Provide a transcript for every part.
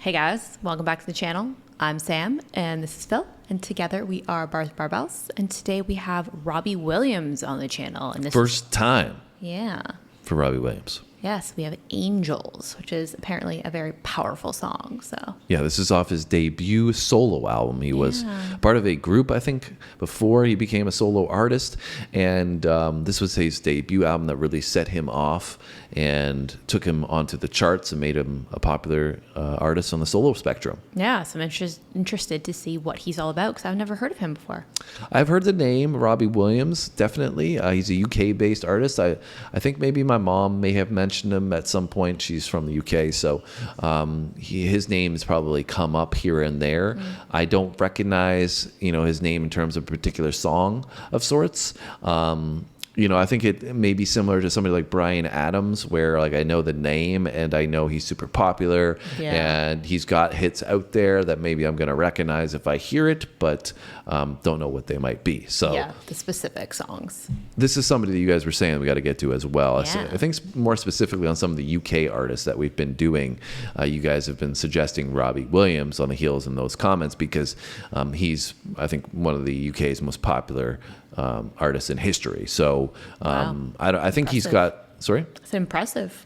Hey guys, welcome back to the channel. I'm Sam and this is Phil, and together we are Bars Barbells, and today we have Robbie Williams on the channel. And this First time yeah. for Robbie Williams. Yes, we have Angels, which is apparently a very powerful song. So Yeah, this is off his debut solo album. He was part of a group, I think, before he became a solo artist. And this was his debut album that really set him off and took him onto the charts and made him a popular artist on the solo spectrum. yeah, so I'm interested to see what he's all about because I've never heard of him before. I've heard the name Robbie Williams, definitely. He's a UK-based artist. I think maybe my mom may have mentioned him at some point. She's from the UK, so his name has probably come up here and there. I don't recognize, his name in terms of a particular song of sorts. I think it may be similar to somebody like Bryan Adams, where I know the name and I know he's super popular and he's got hits out there that maybe I'm going to recognize if I hear it, but don't know what they might be. So Yeah, the specific songs. this is somebody that you guys were saying we got to get to as well. Yeah. I think more specifically on some of the UK artists that we've been doing. You guys have been suggesting Robbie Williams on the heels in those comments because he's, I think, one of the UK's most popular artists in history. So I think he's got, sorry? It's impressive.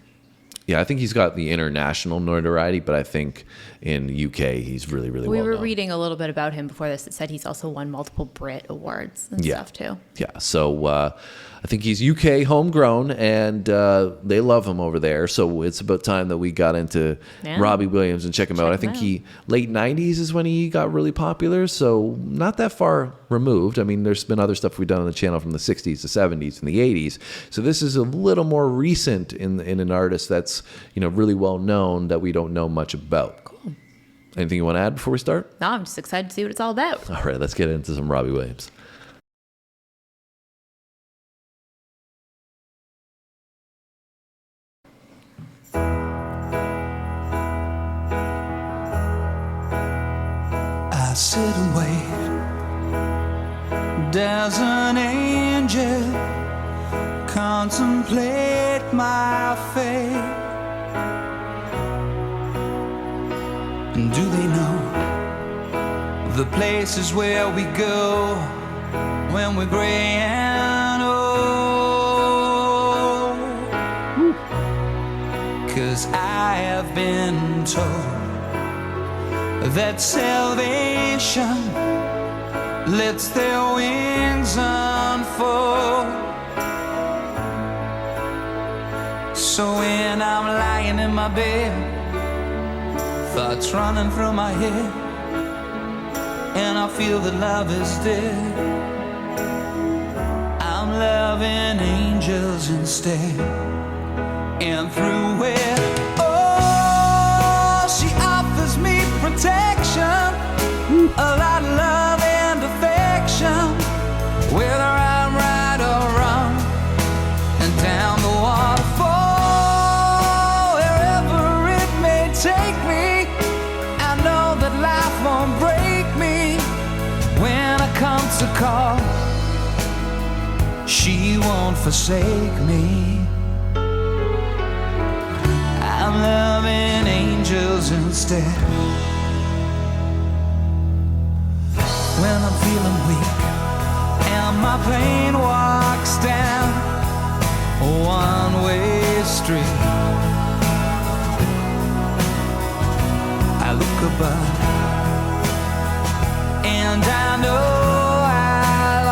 Yeah, I think he's got the international notoriety, but I think in UK he's really, really well known. We were reading a little bit about him before this. It said he's also won multiple Brit Awards and stuff too. Yeah, so I think he's UK homegrown, and they love him over there. So it's about time that we got into Robbie Williams and check him out. I think late 90s is when he got really popular, so not that far removed. I mean, there's been other stuff we've done on the channel from the 60s, the 70s, and the 80s. So this is a little more recent in an artist that's really well known that we don't know much about. Cool. Anything you want to add before we start? No, I'm just excited to see what it's all about. All right, let's get into some Robbie Williams. I sit and wait. Does an angel contemplate my fate? And do they know the places where we go when we're gray and old? 'Cause I have been told that salvation lets their wings unfold. So when I'm lying in my bed, thoughts running through my head, and I feel that love is dead, I'm loving angels instead. And through it, oh, she offers me protection, a lot of love and affection, whether I'm right or wrong. And down the waterfall, wherever it may take me, I know that life won't break me. When I come to call, she won't forsake me. I'm loving angels instead. When I'm feeling weak and my pain walks down a one-way street, I look above and I know I'll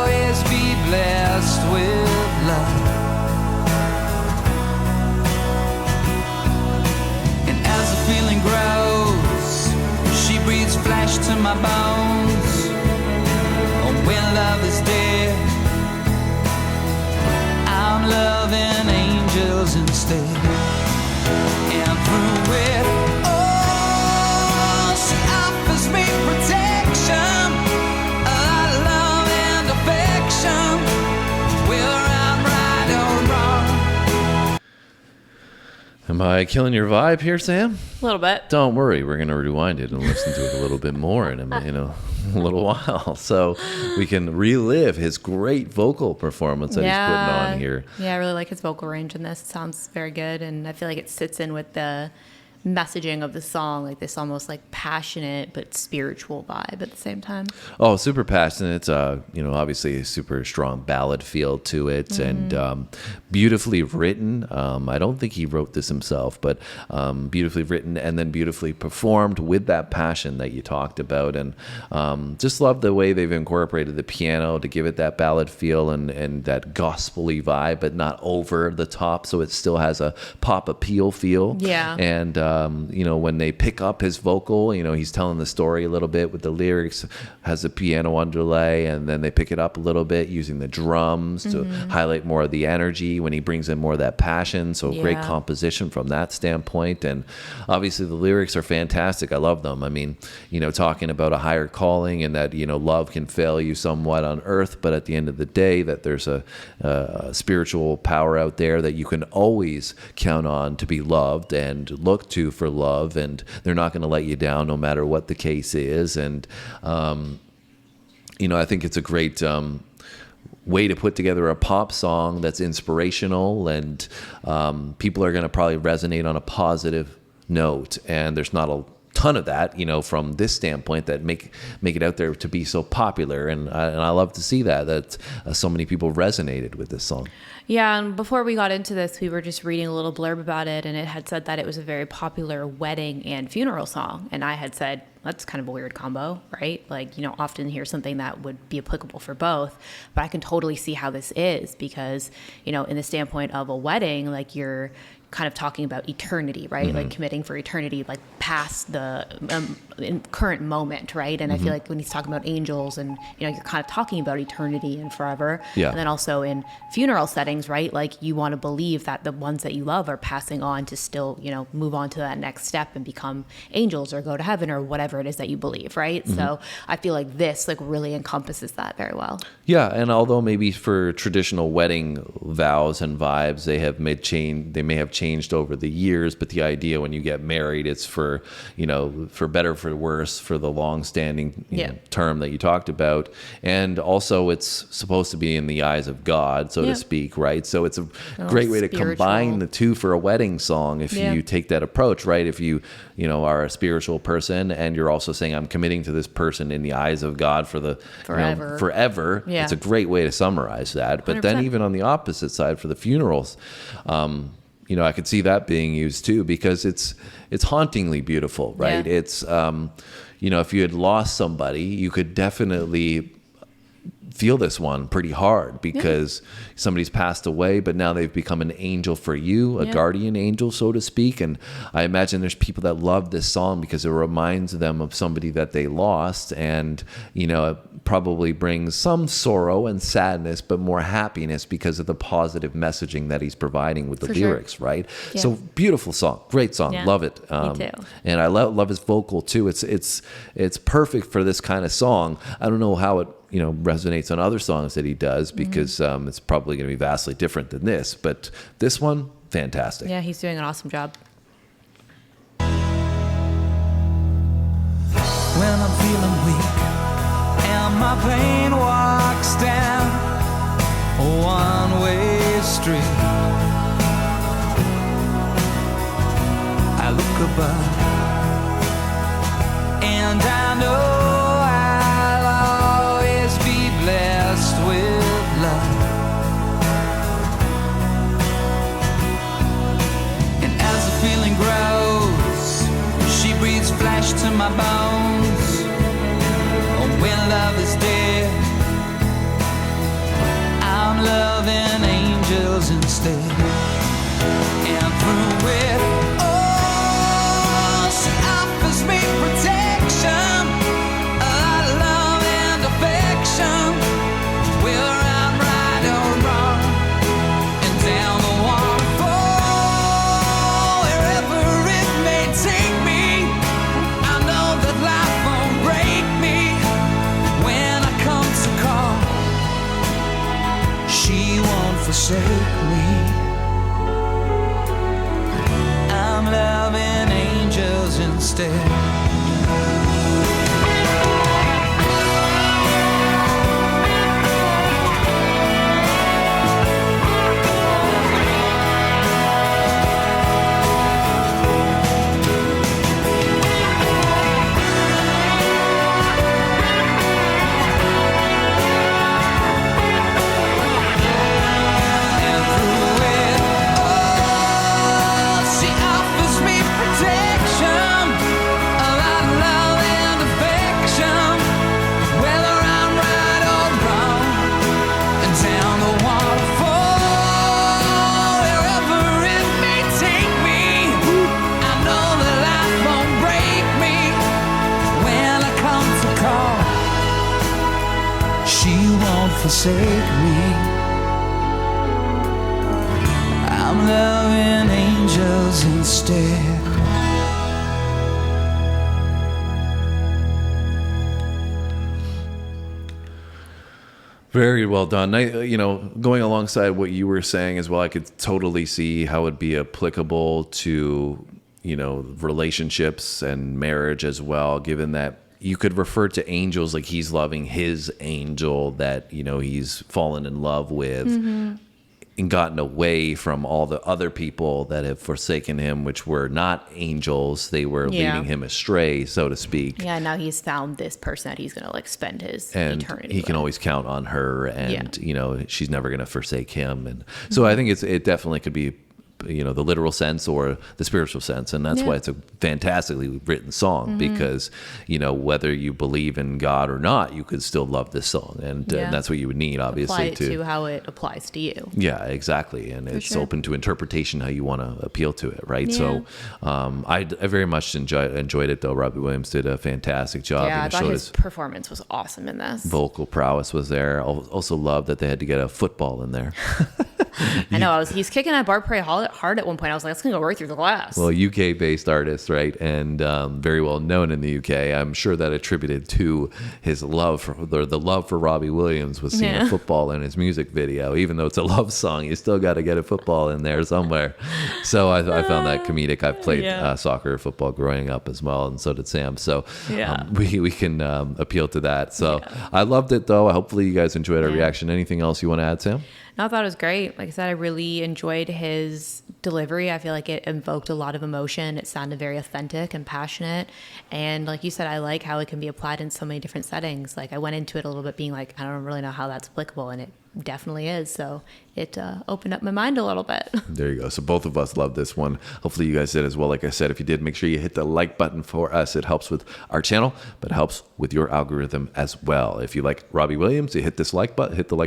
always be blessed with love. And as the feeling grows, she breathes flesh to my bones. And when love is dead, I'm loving angels instead. And through it, oh, she offers me protection, a lot of love and affection, whether I'm right or wrong. Am I killing your vibe here, Sam? A little bit. Don't worry, we're going to rewind it and listen to it a little bit more in a little while, so we can relive his great vocal performance that he's putting on here. Yeah, I really like his vocal range in this. It sounds very good, and I feel like it sits in with the messaging of the song, like this almost like passionate but spiritual vibe at the same time? Oh, super passionate. It's obviously a super strong ballad feel to it, and beautifully written. I don't think he wrote this himself, but beautifully written and then beautifully performed with that passion that you talked about. And just love the way they've incorporated the piano to give it that ballad feel and that gospel-y vibe, but not over the top, so it still has a pop appeal feel. Yeah. And when they pick up his vocal, he's telling the story a little bit with the lyrics, has a piano underlay, and then they pick it up a little bit using the drums to highlight more of the energy when he brings in more of that passion. So great composition from that standpoint. And obviously the lyrics are fantastic. I love them. I mean, talking about a higher calling and that, love can fail you somewhat on earth, but at the end of the day, that there's a spiritual power out there that you can always count on to be loved and look to for love, and they're not going to let you down no matter what the case is. And I think it's a great way to put together a pop song that's inspirational, and people are going to probably resonate on a positive note. And there's not a ton of that, from this standpoint, that make it out there to be so popular. And I love to see that so many people resonated with this song. Yeah, and before we got into this, we were just reading a little blurb about it, and it had said that it was a very popular wedding and funeral song. And I had said, that's kind of a weird combo, right? Like, often hear something that would be applicable for both, but I can totally see how this is because, in the standpoint of a wedding, like you're kind of talking about eternity, right? Like committing for eternity, like past the current moment, right? And I feel like when he's talking about angels and, you're kind of talking about eternity and forever. Yeah. And then also in funeral settings, right? Like you want to believe that the ones that you love are passing on to still, move on to that next step and become angels or go to heaven or whatever it is that you believe, right? So I feel like this like really encompasses that very well. Yeah, and although maybe for traditional wedding vows and vibes, they may have changed over the years, but the idea when you get married, it's for better, for worse, for the long-standing term that you talked about, and also it's supposed to be in the eyes of God, so to speak, right? So it's a great way to combine the two for a wedding song if you take that approach, right? If you are a spiritual person and you're also saying, I'm committing to this person in the eyes of God for the forever. Yeah. It's a great way to summarize that. But 100%. Then even on the opposite side for the funerals, I could see that being used too, because it's hauntingly beautiful, right? Yeah. It's, if you had lost somebody, you could definitely feel this one pretty hard because somebody's passed away, but now they've become an angel for you, a guardian angel, so to speak. And I imagine there's people that love this song because it reminds them of somebody that they lost, and it probably brings some sorrow and sadness, but more happiness because of the positive messaging that he's providing with the lyrics, right? Yeah. So beautiful song, great song, love it. Me too. And I love his vocal too. It's perfect for this kind of song. I don't know how it resonates on other songs that he does because it's probably going to be vastly different than this, but this one, fantastic. Yeah, he's doing an awesome job. When I'm feeling weak and my pain walks down a one-way street, I look above and I know blessed with love. And as the feeling grows, she breathes flesh to my bones. Oh, when love is dead, I'm loving angels instead. And through it all, she offers me protection, whether I'm right or wrong, and down the waterfall, wherever it may take me, I know that life won't break me. When I come to call, she won't forsake me. I'm loving angels instead. forsake me. I'm loving angels instead. Very well done. Going alongside what you were saying as well, I could totally see how it'd be applicable to, relationships and marriage as well, given that you could refer to angels like he's loving his angel that, he's fallen in love with. And gotten away from all the other people that have forsaken him, which were not angels. They were leading him astray, so to speak. Yeah, now he's found this person that he's going to spend his eternity he can with. always count on her, and she's never going to forsake him. And so I think it definitely could be the literal sense or the spiritual sense, and that's why it's a fantastically written song, because whether you believe in God or not, you could still love this song, and that's what you would need, obviously, apply it to how it applies to you. Yeah, exactly. And it's open to interpretation how you want to appeal to it, right? Yeah. So I very much enjoyed it, though. Robbie Williams did a fantastic job. Yeah, I thought his performance was awesome in this. Vocal prowess was there. Also love that they had to get a football in there. I know. He's kicking that bar pretty hard at one point. I was like, it's going to go right through the glass. Well, UK-based artist, right? And very well known in the UK. I'm sure that attributed to his love for the love for Robbie Williams was seeing a football in his music video. Even though it's a love song, you still got to get a football in there somewhere. So I found that comedic. I've played soccer, football growing up as well, and so did Sam. So we can appeal to that. So I loved it, though. Hopefully you guys enjoyed our reaction. Anything else you want to add, Sam? No, I thought it was great. Like I said, I really enjoyed his delivery. I feel like it invoked a lot of emotion. It sounded very authentic and passionate. And like you said, I like how it can be applied in so many different settings. Like I went into it a little bit being like, I don't really know how that's applicable. And it definitely is. So it opened up my mind a little bit. There you go. So both of us love this one. Hopefully you guys did as well. Like I said, if you did, make sure you hit the like button for us. It helps with our channel, but it helps with your algorithm as well. If you like Robbie Williams, you hit the like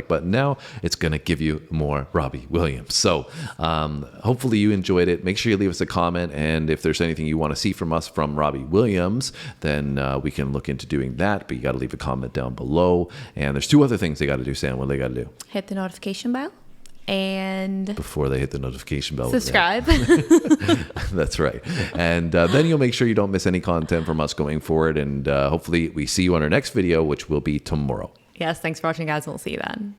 button now. It's going to give you more Robbie Williams. So hopefully you enjoyed it. Make sure you leave us a comment. And if there's anything you want to see from us from Robbie Williams, then we can look into doing that. But you got to leave a comment down below. And there's two other things they got to do, Sam. What do they got to do? Hit the notification bell. And before they hit the notification bell, subscribe. That's right. And then you'll make sure you don't miss any content from us going forward. And hopefully we see you on our next video, which will be tomorrow. Yes, thanks for watching, guys. We'll see you then.